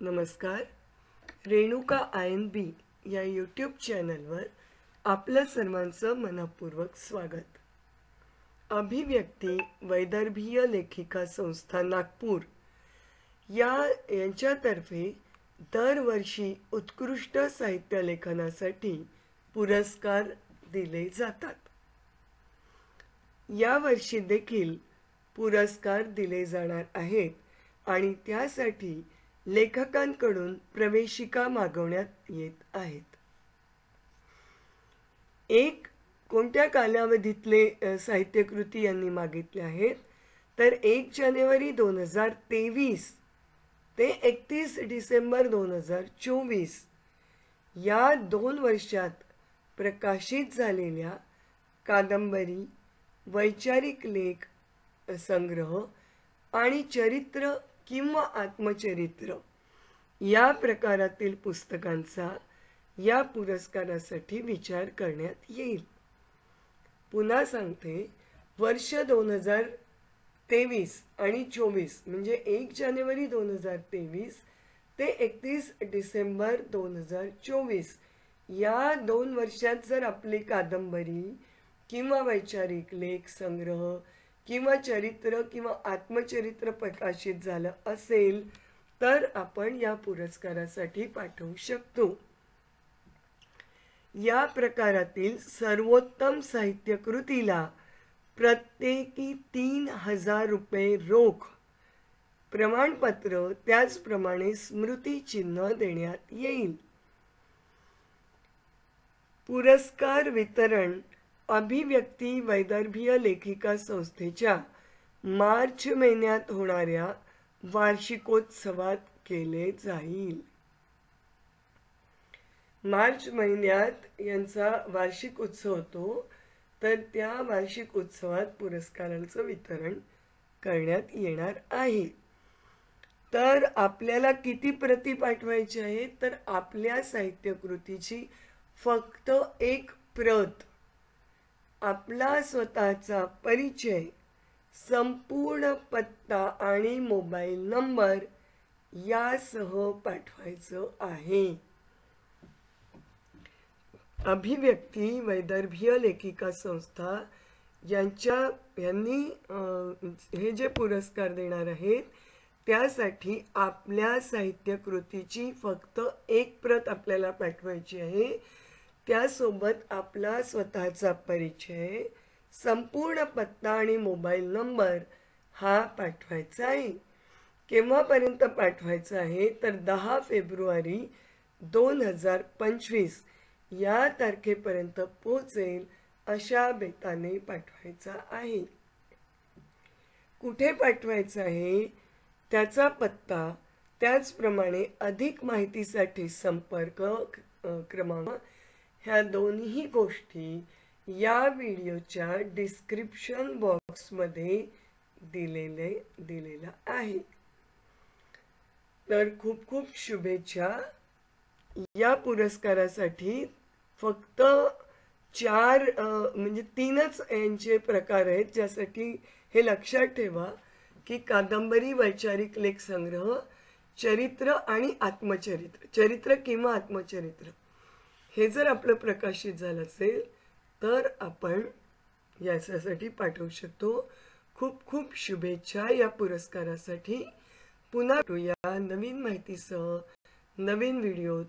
नमस्कार. रेणुका INB या YouTube चॅनलवर आपलं सर्वांचं मनपूर्वक स्वागत. अभिव्यक्ती वैदर्भीय लेखिका संस्था नागपूर यांच्यातर्फे दरवर्षी उत्कृष्ट साहित्य लेखनासाठी पुरस्कार दिले जातात. यावर्षी देखील पुरस्कार दिले जाणार आहेत आणि त्यासाठी लेखकांकडून प्रवेशिका मागवण्यात येत आहेत. एक कोणत्या कालावधीतले साहित्यकृती यांनी मागितले आहेत तर 1 जानेवारी 2023 ते 31 डिसेंबर 2024 या 2 वर्षात प्रकाशित झालेल्या कादंबरी, वैचारिक लेख संग्रह आणि चरित्र किंवा आत्मचरित्र या प्रकारातील पुस्तकांचा या पुरस्कारासाठी विचार करण्यात येईल. पुन्हा सांगते, वर्ष 2023 आणि 24 म्हणजे 1 जानेवारी 2023 ते 31 डिसेंबर 2024 या 2 वर्षात जर आपली कादंबरी किंवा वैचारिक लेख संग्रह किंवा चरित्र किंवा आत्मचरित्र प्रकाशित झालं असेल तर आपण या पुरस्कारासाठी पाठवू शकतो. या प्रकारातील सर्वोत्तम साहित्यकृतीला प्रत्येकी 3000 रुपये रोख, प्रमाणपत्र त्याचप्रमाणे स्मृतिचिन्ह देण्यात येईल. पुरस्कार वितरण अभिव्यक्ती वैदर्भीय लेखिका संस्थेच्या मार्च महिन्यात होणाऱ्या वार्षिकोत्सवात केले जाईल. मार्च महिन्यात यांचा वार्षिक उत्सव होतो, तर त्या वार्षिक उत्सवात पुरस्कारांचं वितरण करण्यात येणार आहे. तर आपल्याला किती प्रती पाठवायची आहे तर आपल्या साहित्यकृतीची फक्त एक प्रत, आपला स्वतःचा परिचय, संपूर्ण पत्ता आणि मोबाईल नंबर यासह पाठवायचं आहे. अभिव्यक्ती वैदर्भीय लेखिका संस्था यांनी हे जे पुरस्कार देणार आहेत त्यासाठी आपल्या साहित्यकृतीची फक्त एक प्रत आपल्याला पाठवायची आहे. त्यासोबत आपला स्वतःचा परिचय, संपूर्ण पत्ता आणि मोबाईल नंबर हा पाठवायचा आहे. केव्हापर्यंत पाठवायचा आहे तर 10 फेब्रुवारी 2025 या तारखेपर्यंत पोहोचेल अशा बेताने पाठवायचा आहे. कुठे पाठवायचा आहे त्याचा पत्ता, त्याचप्रमाणे अधिक माहितीसाठी संपर्क क्रमांक ह्या दोन्ही गोष्टी या व्हिडिओच्या डिस्क्रिप्शन बॉक्समध्ये दिलेला आहे. तर खूप खूप शुभेच्छा. या पुरस्कारासाठी फक्त 4 म्हणजे 3च यांचे प्रकार आहेत, ज्यासाठी हे लक्षात ठेवा की कादंबरी, वैचारिक लेख संग्रह, चरित्र आणि आत्मचरित्र, चरित्र किंवा आत्मचरित्र हे जर आपलं प्रकाशित झालं असेल तर आपण याच्यासाठी पाठवू शकतो. खूप खूप शुभेच्छा या पुरस्कारासाठी. पुन्हा भेटूया नवीन माहितीसह, नवीन व्हिडिओ.